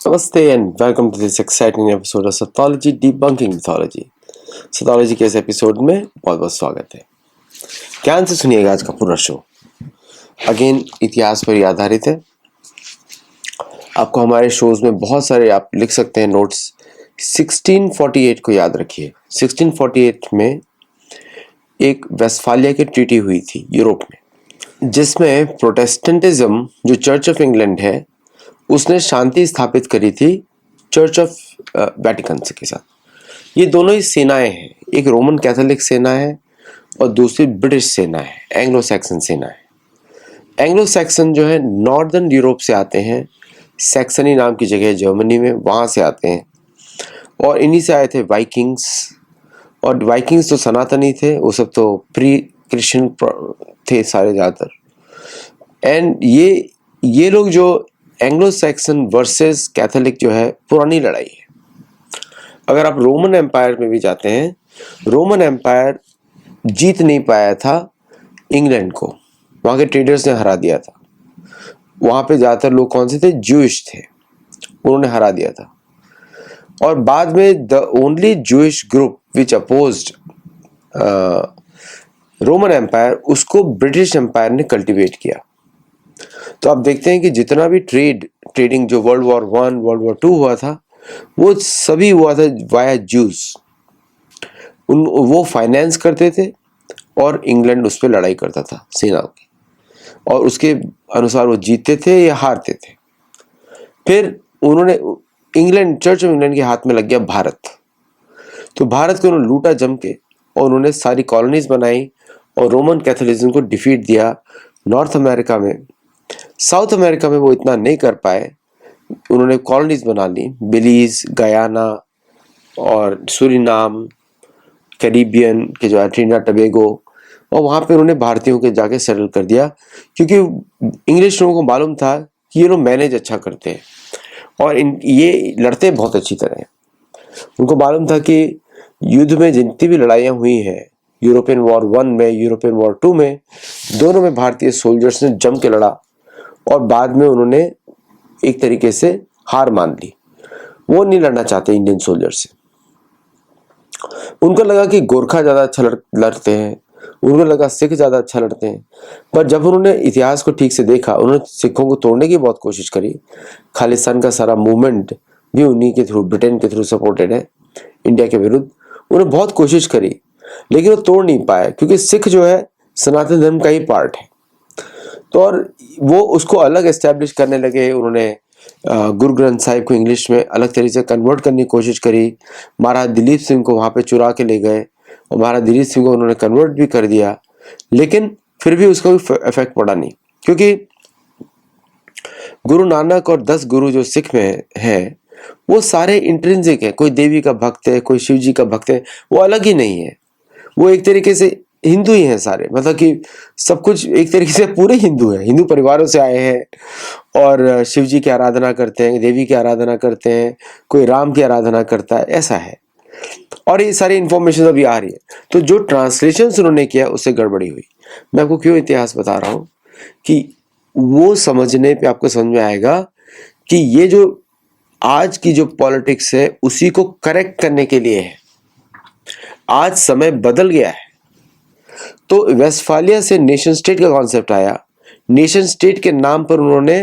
Namaste and welcome to this exciting episode of Sathology Debunking Mythology। Sathology के इस episode में बहुत बहुत स्वागत है। ध्यान से सुनिएगा आज का पूरा शो। अगेन इतिहास पर ही आधारित है। आपको हमारे शोज में बहुत सारे आप लिख सकते हैं नोट्स। 1648 को याद रखिए। 1648 में एक वेस्टफालिया की ट्रीटी हुई थी यूरोप में, जिसमें प्रोटेस्टेंटिज्म जो चर्च ऑफ इंग्लैंड है उसने शांति स्थापित करी थी चर्च ऑफ वेटिकन के साथ। ये दोनों ही सेनाएं हैं, एक रोमन कैथोलिक सेना है और दूसरी ब्रिटिश सेना है, एंग्लो सैक्सन सेना है। एंग्लो सैक्सन जो है नॉर्दर्न यूरोप से आते हैं, सैक्सनी नाम की जगह जर्मनी में, वहाँ से आते हैं। और इन्हीं से आए थे वाइकिंग्स। और वाइकिंग्स तो सनातनी थे, वो सब तो प्री क्रिश्चियन थे सारे ज़्यादातर। एंड ये लोग जो एंग्लो सैक्सन वर्सेस कैथोलिक जो है पुरानी लड़ाई है। अगर आप रोमन एम्पायर में भी जाते हैं, रोमन एम्पायर जीत नहीं पाया था इंग्लैंड को, वहाँ के ट्रेडर्स ने हरा दिया था। वहाँ पे ज़्यादातर लोग कौन से थे? ज्यूइश थे, उन्होंने हरा दिया था। और बाद में the only Jewish group which opposed Roman empire, उसको ब्रिटिश एम्पायर ने कल्टिवेट किया। तो आप देखते हैं कि जितना भी ट्रेडिंग जो वर्ल्ड वॉर 1, वर्ल्ड वॉर 2 हुआ था, वो सभी हुआ था वाया जूस। वो फाइनेंस करते थे और इंग्लैंड उस पर लड़ाई करता था सेनाओं की, और उसके अनुसार वो जीतते थे या हारते थे। फिर उन्होंने चर्च ऑफ इंग्लैंड के हाथ में लग गया भारत। तो भारत को उन्होंने लूटा जम के, और उन्होंने सारी कॉलोनीज बनाई और रोमन कैथोलिज्म को डिफीट दिया नॉर्थ अमेरिका में। साउथ अमेरिका में वो इतना नहीं कर पाए, उन्होंने कॉलोनीज बना ली, बेलीज, गयाना और सूरीनाम, कैरिबियन के जो है ट्रिनिडाद टोबैगो, और वहाँ पे उन्होंने भारतीयों के जाके सेटल कर दिया, क्योंकि इंग्लिश लोगों को मालूम था कि ये लोग मैनेज अच्छा करते हैं और ये लड़ते बहुत अच्छी तरह। उनको मालूम था कि युद्ध में जितनी भी लड़ाइयाँ हुई हैं, यूरोपियन वॉर 1 में, यूरोपियन वॉर 2 में, दोनों में भारतीय सोल्जर्स ने जम के लड़ा और बाद में उन्होंने एक तरीके से हार मान ली। वो नहीं लड़ना चाहते इंडियन सोल्जर से। उनको लगा कि गोरखा ज़्यादा अच्छा लड़ते हैं, उनको लगा सिख ज़्यादा अच्छा लड़ते हैं। पर जब उन्होंने इतिहास को ठीक से देखा, उन्होंने सिखों को तोड़ने की बहुत कोशिश करी। खालिस्तान का सारा मूवमेंट भी उन्हीं के थ्रू, ब्रिटेन के थ्रू सपोर्टेड है इंडिया के विरुद्ध। उन्होंने बहुत कोशिश करी, लेकिन वो तोड़ नहीं पाए, क्योंकि सिख जो है सनातन धर्म का ही पार्ट है। तो और वो उसको अलग एस्टेब्लिश करने लगे। उन्होंने गुरु ग्रंथ साहिब को इंग्लिश में अलग तरीके से कन्वर्ट करने की कोशिश करी। महाराज दिलीप सिंह को वहाँ पे चुरा के ले गए और महाराज दिलीप सिंह को उन्होंने कन्वर्ट भी कर दिया, लेकिन फिर भी उसका कोई इफेक्ट पड़ा नहीं, क्योंकि गुरु नानक और 10 गुरु जो सिख में है वो सारे इंट्रिंसिक है। कोई देवी का भक्त है, कोई शिव जी का भक्त है, वो अलग ही नहीं है। वो एक तरीके से हिंदू ही हैं सारे, मतलब कि सब कुछ एक तरीके से पूरे हिंदू हैं, हिंदू परिवारों से आए हैं और शिव जी की आराधना करते हैं, देवी की आराधना करते हैं, कोई राम की आराधना करता है, ऐसा है। और ये सारी इंफॉर्मेशन अभी आ रही है। तो जो ट्रांसलेशन उन्होंने किया उससे गड़बड़ी हुई। मैं आपको क्यों इतिहास बता रहा हूँ कि वो समझने पे आपको समझ में आएगा कि ये जो आज की जो पॉलिटिक्स है उसी को करेक्ट करने के लिए है। आज समय बदल गया है। तो वेस्टफालिया से नेशन स्टेट का कॉन्सेप्ट आया। नेशन स्टेट के नाम पर उन्होंने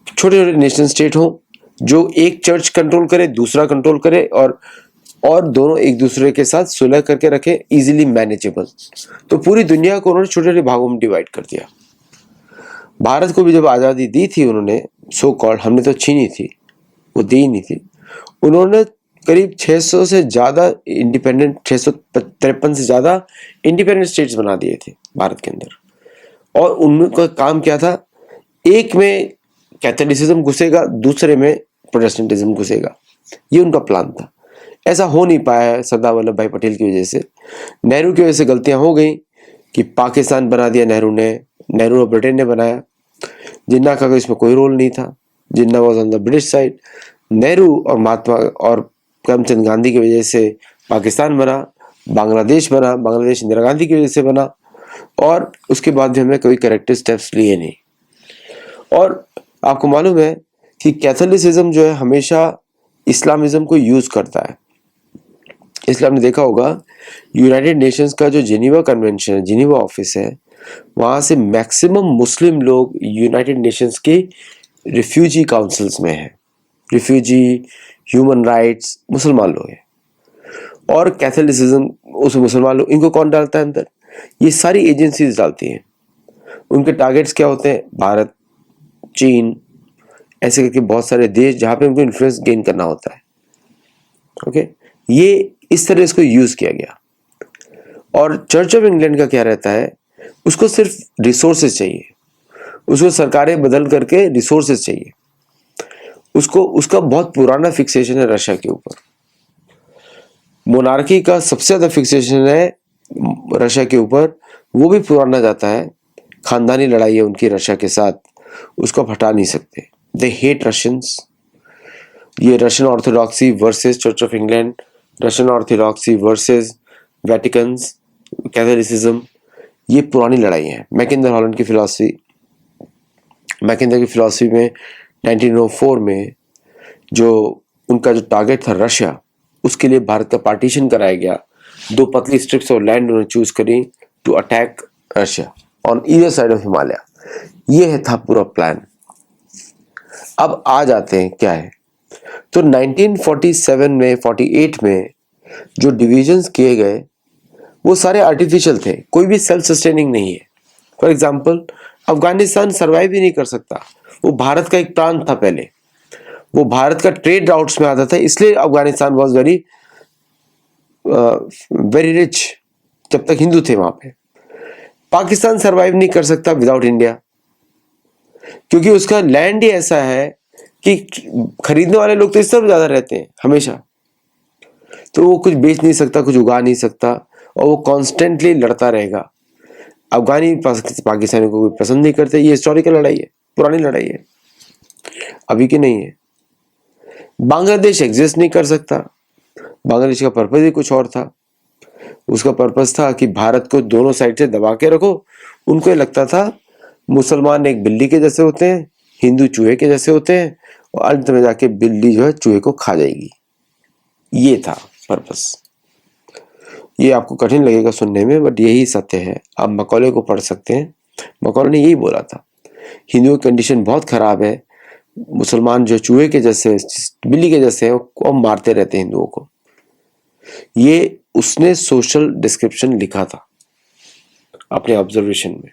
छोटे छोटे नेशन स्टेट हो, जो एक चर्च कंट्रोल करे, दूसरा कंट्रोल करे, और दोनों एक दूसरे के साथ सुलह करके रखे, इजीली मैनेजेबल। तो पूरी दुनिया को उन्होंने छोटे छोटे भागों में डिवाइड कर दिया। भारत को भी जब आज़ादी दी थी उन्होंने, सो कॉल्ड, हमने तो छीनी थी, वो दी ही नहीं थी। उन्होंने करीब 600 से ज़्यादा इंडिपेंडेंट, 653 से ज़्यादा इंडिपेंडेंट स्टेट्स बना दिए थे भारत के अंदर। और उनका काम क्या था? एक में कैथोलिसिज्म घुसेगा, दूसरे में प्रोटेस्टेंटिज्म घुसेगा, ये उनका प्लान था। ऐसा हो नहीं पाया सरदार वल्लभ भाई पटेल की वजह से। नेहरू की वजह से गलतियां हो गई कि पाकिस्तान बना दिया नेहरू और ब्रिटेन ने बनाया। जिन्ना का इसमें कोई रोल नहीं था, Jinnah was on the British side. Nehru और महात्मा और करमचंद गांधी की वजह से पाकिस्तान बना, बांग्लादेश बना, बांग्लादेश इंदिरा गांधी की वजह से बना, और उसके बाद भी हमने कोई करेक्टिव स्टेप्स लिए नहीं। और आपको मालूम है कि कैथोलिसिज्म जो है हमेशा इस्लामिज्म को यूज करता है। इसलिए आपने देखा होगा यूनाइटेड नेशंस का जो जिनीवा कन्वेंशन है, जिनीवा ऑफिस है, वहां से मैक्सिमम मुस्लिम लोग यूनाइटेड नेशंस के रिफ्यूजी काउंसिल्स में है। रिफ्यूजी, ह्यूमन राइट्स, मुसलमान लोग हैं। और कैथोलिसिज्म, उस मुसलमान लोग, इनको कौन डालता है अंदर? ये सारी एजेंसीज डालती हैं। उनके टारगेट्स क्या होते हैं? भारत, चीन, ऐसे करके बहुत सारे देश जहां पे उनको इन्फ्लुएंस गेन करना होता है। ओके, ये इस तरह इसको यूज किया गया। और चर्च ऑफ इंग्लैंड का क्या रहता है? उसको सिर्फ रिसोर्सेज चाहिए, उसको सरकारें बदल करके रिसोर्सेज चाहिए उसको। उसका बहुत पुराना फिक्सेशन है रशिया के ऊपर। मोनार्की का सबसे ज्यादा फिक्सेशन है रशिया के ऊपर, वो भी पुराना जाता है। खानदानी लड़ाई है उनकी रशिया के साथ, उसको आप हटा नहीं सकते। They hate Russians. ये Russian orthodoxy versus church of England, Russian orthodoxy versus Vaticans, Catholicism, ये पुरानी लड़ाई है। मैकेंदर हॉलैंड की फिलॉसफी, मैकेंदर की फिलॉसफी में 1904 में जो उनका जो टारगेट था रशिया, उसके लिए भारत का पार्टीशन कराया गया। 2 पतली स्ट्रिप्स ऑफ लैंड उन्होंने चूज करी to attack Russia on either side of Himalaya. ये था पूरा प्लान। अब आ जाते हैं क्या है, तो 1947 में 48 में जो डिविजन्स किए गए वो सारे आर्टिफिशियल थे, कोई भी सेल्फ सस्टेनिंग नहीं है। फॉर एग्जाम्पल, अफगानिस्तान सर्वाइव ही नहीं कर सकता। वो भारत का एक प्रांत था पहले, वो भारत का ट्रेड राउट्स में आता था, इसलिए Afghanistan was very very rich जब तक हिंदू थे वहां पे। पाकिस्तान सर्वाइव नहीं कर सकता विदाउट इंडिया, क्योंकि उसका लैंड ही ऐसा है कि खरीदने वाले लोग तो इस तरफ ज्यादा रहते हैं हमेशा, तो वो कुछ बेच नहीं सकता, कुछ उगा नहीं सकता, और वो कॉन्स्टेंटली लड़ता रहेगा। अफगानी पाकिस्तानी को कोई पसंद नहीं करते। ये हिस्टोरिकल लड़ाई है, पुरानी लड़ाई है, अभी की नहीं है। बांग्लादेश एग्जिस्ट नहीं कर सकता। बांग्लादेश का पर्पज ही कुछ और था। उसका पर्पज था कि भारत को दोनों साइड से दबा के रखो। उनको ये लगता था मुसलमान एक बिल्ली के जैसे होते हैं, हिंदू चूहे के जैसे होते हैं, और अंत में जाके बिल्ली जो है चूहे को खा जाएगी। ये था पर्पस। ये आपको कठिन लगेगा सुनने में, बट यही सत्य है। आप मकौले को पढ़ सकते हैं, मकौले ने यही बोला था, हिंदुओं की कंडीशन बहुत खराब है, मुसलमान जो चूहे के जैसे, बिल्ली के जैसे हैं, वो मारते रहते हैं हिंदुओं को। ये उसने सोशल डिस्क्रिप्शन लिखा था अपने ऑब्जर्वेशन में।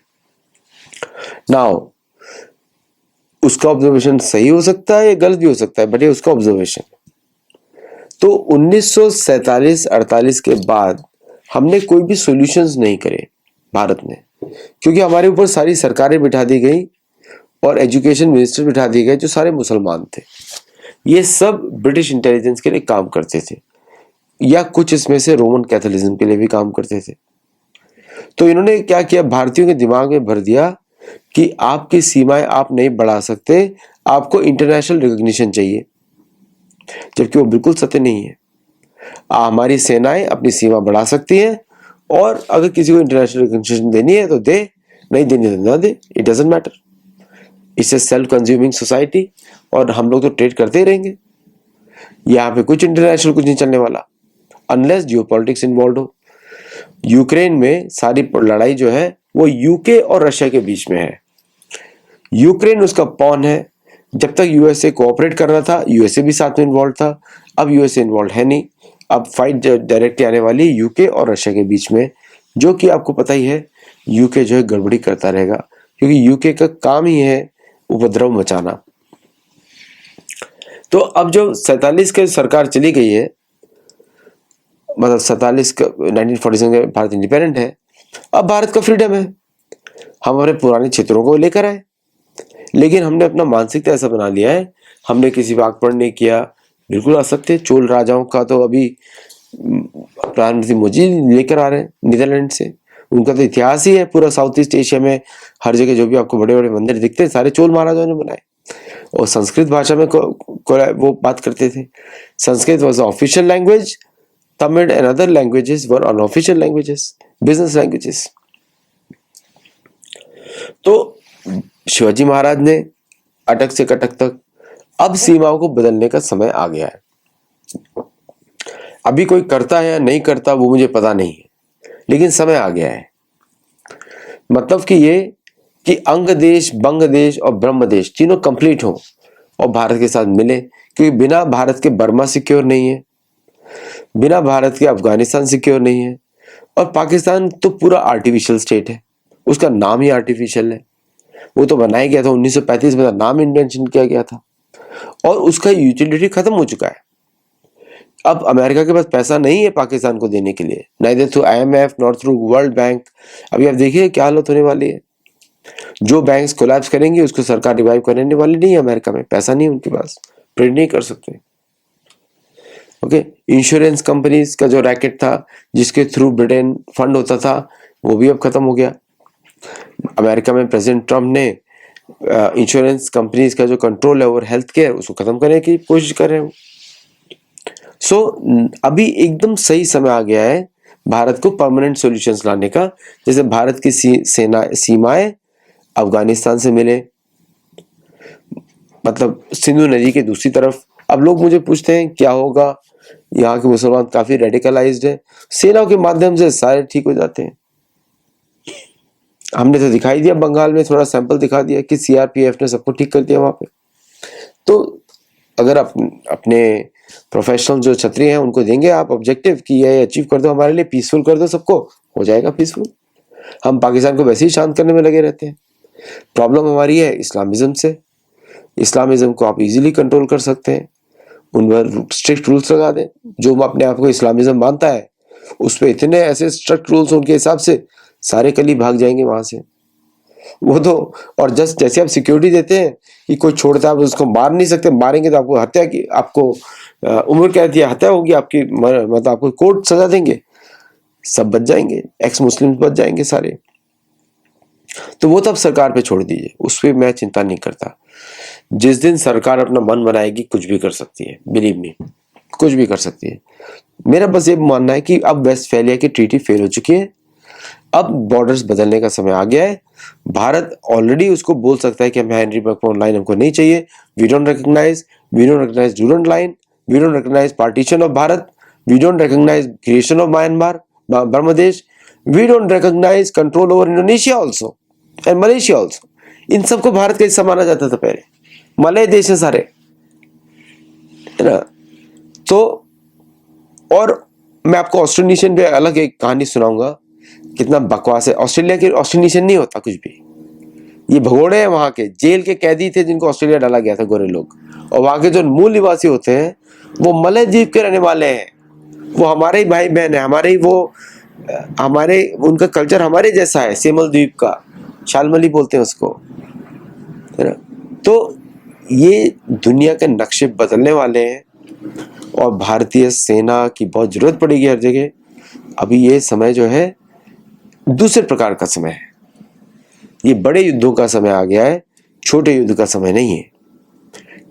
नाउ उसका ऑब्जर्वेशन सही हो सकता है या गलत भी हो सकता है, बट ये उसका ऑब्जर्वेशन। तो 1947-48 के बाद हमने कोई भी सॉल्यूशंस नहीं करे भारत में, क्योंकि हमारे ऊपर सारी सरकारें बिठा दी गई और एजुकेशन मिनिस्टर बिठा दिए गए जो सारे मुसलमान थे। ये सब ब्रिटिश इंटेलिजेंस के लिए काम करते थे, या कुछ इसमें से रोमन कैथोलिज्म के लिए भी काम करते थे। तो इन्होंने क्या किया, भारतीयों के दिमाग में भर दिया कि आपकी सीमाएं आप नहीं बढ़ा सकते, आपको इंटरनेशनल रिकॉग्निशन चाहिए, जबकि वो बिल्कुल सत्य नहीं है। हमारी सेनाएं अपनी सीमा बढ़ा सकती हैं, और अगर किसी को इंटरनेशनल रिकॉग्निशन देनी है तो दे, नहीं देनी है तो ना दे, it doesn't matter. It's a self consuming society, और हम लोग तो ट्रेड करते ही रहेंगे। यहाँ पे कुछ इंटरनेशनल कुछ नहीं चलने वाला अनलेस जियोपॉलिटिक्स इन्वॉल्व हो। यूक्रेन में सारी लड़ाई जो है वो यूके और रशिया के बीच में है। यूक्रेन उसका पॉन है। जब तक यूएसए कोऑपरेट कर रहा था, यूएसए भी साथ में इन्वॉल्व था। अब यूएसए इन्वॉल्व है नहीं। अब फाइट डायरेक्टली आने वाली यूके और रशिया के बीच में, जो कि आपको पता ही है यूके जो है गड़बड़ी करता रहेगा, क्योंकि यूके का काम ही है उपद्रव मचाना। तो अब जो 47 के सरकार चली गई है, मतलब 47 का 1947 के भारत इंडिपेंडेंट है, अब भारत का फ्रीडम है, हम अपने पुराने क्षेत्रों को लेकर आए। लेकिन हमने अपना मानसिकता ऐसा बना लिया है, हमने किसी पर आग नहीं किया, बिल्कुल असत्य। चोल राजाओं का तो अभी प्रधानमंत्री मोदी लेकर आ रहे हैं नीदरलैंड से। उनका तो इतिहास ही है पूरा साउथ ईस्ट एशिया में, हर जगह जो भी आपको बड़े बड़े मंदिर दिखते हैं सारे चोल महाराजाओं ने बनाए, और संस्कृत भाषा में वो बात करते थे। Sanskrit was official language, Tamil and other languages were unofficial languages, business languages. तो शिवाजी महाराज ने अटक से कटक तक अब सीमाओं को बदलने का समय आ गया है। अभी कोई करता है या नहीं करता वो मुझे पता नहीं है, लेकिन समय आ गया है। मतलब कि ये कि अंग देश, बंग देश और ब्रह्म देश तीनों कंप्लीट हो और भारत के साथ मिले, क्योंकि बिना भारत के बर्मा सिक्योर नहीं है, बिना भारत के अफगानिस्तान सिक्योर नहीं है। और पाकिस्तान तो पूरा आर्टिफिशियल स्टेट है, उसका नाम ही आर्टिफिशियल है। वो तो बनाया गया था 1935 में, नाम इन्वेंशन किया गया था और उसका यूटिलिटी खत्म हो चुका है। अब अमेरिका के पास पैसा नहीं है पाकिस्तान को देने के लिए, neither through IMF not through world bank. अभी आप देखिए क्या हालत होने वाली है। जो बैंक्स कोलैप्स करेंगे उसको सरकार रिवाइव करने वाली नहीं है। अमेरिका में पैसा नहीं है उनके पास, प्रिंट नहीं कर सकते। ओके, इंश्योरेंस कंपनीज का जो रैकेट था जिसके थ्रू ब्रिटेन फंड होता था वो भी अब खत्म हो गया। अमेरिका में प्रेसिडेंट ट्रम्प ने इंश्योरेंस कंपनीज का जो कंट्रोल है ओवर हेल्थ केयर उसको खत्म करने की कोशिश कर रहे हो। सो अभी एकदम सही समय आ गया है भारत को परमानेंट सॉल्यूशंस लाने का। जैसे भारत की सेना सीमाएं अफगानिस्तान से मिले, मतलब सिंधु नदी के दूसरी तरफ। अब लोग मुझे पूछते हैं क्या होगा, यहाँ के मुसलमान काफी रेडिकलाइज्ड है, सेनाओं के माध्यम से सारे ठीक हो जाते हैं। हमने तो दिखाई दिया, बंगाल में थोड़ा सैंपल दिखा दिया कि CRPF ने सबको ठीक कर दिया वहां पे। तो अगर अपने प्रोफेशनल जो क्षत्रिय हैं उनको देंगे आप ऑब्जेक्टिव कि ये अचीव कर दो, हमारे लिए पीसफुल कर दो, सबको हो जाएगा पीसफुल। हम पाकिस्तान को वैसे ही शांत करने में लगे रहते हैं। प्रॉब्लम हमारी है इस्लामिज्म से। इस्लामिज्म को आप इजीली कंट्रोल कर सकते हैं, उन पर स्ट्रिक्ट रूल्स लगा दें। जो अपने आप को इस्लामिज्म मानता है उस पर इतने ऐसे स्ट्रिक्ट रूल्स उनके हिसाब से सारे कली भाग जाएंगे वहां से। वो तो, और जस्ट जैसे आप सिक्योरिटी देते हैं कि कोई छोड़ता है आप उसको मार नहीं सकते, मारेंगे तो आपको हत्या की, आपको उम्र कैद या हत्या होगी आपकी, मतलब आपको कोर्ट सजा देंगे, सब बच जाएंगे, एक्स मुस्लिम बच जाएंगे सारे। तो वो तो अब सरकार पे छोड़ दीजिए, उस पर मैं चिंता नहीं करता। जिस दिन सरकार अपना मन बनाएगी कुछ भी कर सकती है, बिलीव मी, कुछ भी कर सकती है। मेरा बस ये मानना है कि अब वेस्टफैलिया की ट्रीटी फेल हो चुकी है, अब बॉर्डर्स बदलने का समय आ गया है। भारत ऑलरेडी उसको बोल सकता है कि हमें हेनरी मैकमोहन लाइन हमको नहीं चाहिए, we don't recognise Durand line, we don't recognise partition of Bharat, we don't recognise creation of Myanmar Bangladesh, we don't recognise control over Indonesia also and Malaysia also. इन सबको भारत का हिस्सा माना जाता था पहले, मलय देश है सारे, है ना। तो और मैं आपको ऑस्ट्रेलियन पे अलग एक कहानी सुनाऊंगा, कितना बकवास है। ऑस्ट्रेलियन नहीं होता कुछ भी, ये भगोड़े हैं वहां के, जेल के कैदी थे जिनको ऑस्ट्रेलिया डाला गया था, गोरे लोग। और वहां के जो मूल निवासी होते हैं वो मलय द्वीप के रहने वाले हैं, वो हमारे ही भाई बहन है, हमारे उनका कल्चर हमारे जैसा है, सेमल द्वीप का, शालमली बोलते हैं उसको, है ना। तो ये दुनिया के नक्शे बदलने वाले हैं और भारतीय सेना की बहुत जरूरत पड़ेगी हर जगह। अभी ये समय जो है दूसरे प्रकार का समय है, ये बड़े युद्धों का समय आ गया है, छोटे युद्ध का समय नहीं है।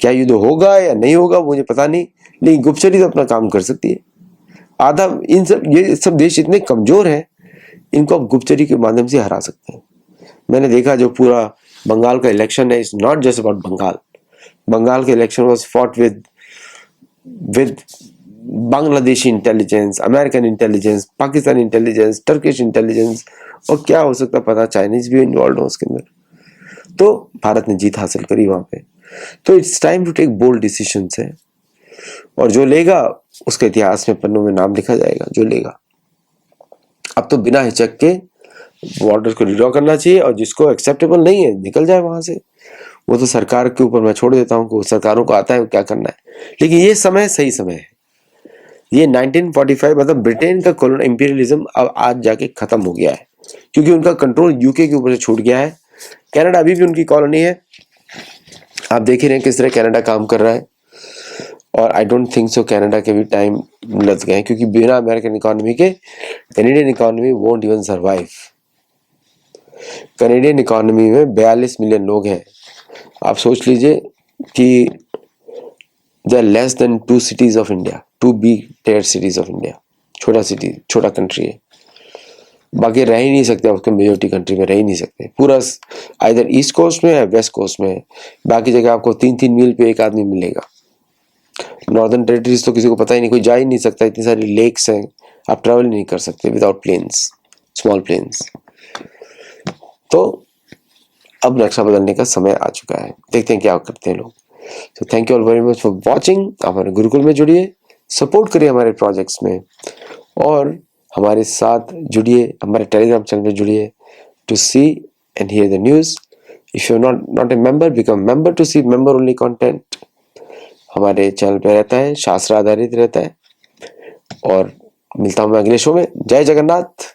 क्या युद्ध होगा या नहीं होगा मुझे पता नहीं, लेकिन गुप्तचरी तो अपना काम कर सकती है। आधा ये सब देश इतने कमजोर हैं, इनको आप गुप्तचरी के माध्यम से हरा सकते हैं। मैंने देखा जो पूरा बंगाल का इलेक्शन है, it's not just about Bengal. Bengal का election was fought with Bangladeshi intelligence, American intelligence, Pakistani intelligence, Turkish intelligence, और क्या हो सकता पता, चाइनीज भी इन्वॉल्व हो उसके अंदर। तो भारत ने जीत हासिल करी वहां पे। तो it's time to take bold decisions है, और जो लेगा उसके इतिहास में पन्नों में नाम लिखा जाएगा, जो लेगा। अब तो बिना हिचक के बॉर्डर को रिड्रॉ करना चाहिए, और जिसको एक्सेप्टेबल नहीं है निकल जाए वहां से। वो तो सरकार के ऊपर मैं छोड़ देता हूँ कि सरकारों को आता है क्या करना है, लेकिन ये समय सही समय है। ये 1945 मतलब ब्रिटेन का कॉलोनी इंपीरियलिज्म अब आज जाके खत्म हो गया है, क्योंकि उनका कंट्रोल यूके के ऊपर से छूट गया है। कनाडा अभी भी उनकी कॉलोनी है, आप देख ही रहे हैं किस तरह कनाडा काम कर रहा है। और I don't think so Canada के भी टाइम लग गए हैं, क्योंकि बिना अमेरिकन इकोनॉमी के Canadian economy won't even survive. Canadian economy में 42 मिलियन लोग हैं। आप सोच लीजिए कि they are less than 2 cities of India, 2 big tier cities of India. छोटा सिटी, छोटा कंट्री है। बाकी रह ही नहीं सकते, उसके मेजोरिटी कंट्री में रह ही नहीं सकते। पूरा इधर ईस्ट कोस्ट में है, वेस्ट कोस्ट में है, बाकी जगह आपको 3-3 मील पे एक आदमी मिलेगा। नॉर्दर्न टेरिटरीज तो किसी को पता ही नहीं, कोई जा ही नहीं सकता, इतनी सारी लेक्स हैं, आप ट्रैवल नहीं कर सकते विदाउट प्लेन्स, स्मॉल प्लेन्स। तो अब नक्शा बदलने का समय आ चुका है, देखते हैं क्या करते हैं लोग। तो thank you all very much for watching. हमारे गुरुकुल में जुड़िए, सपोर्ट करिए हमारे प्रोजेक्ट्स में, और हमारे साथ जुड़िए, हमारे टेलीग्राम चैनल में जुड़िए to see and hear the news. If you not a member, become member to see member only content. हमारे चैनल पे रहता है, शास्त्र आधारित रहता है। और मिलता हूँ मैं अगले शो में। जय जगन्नाथ।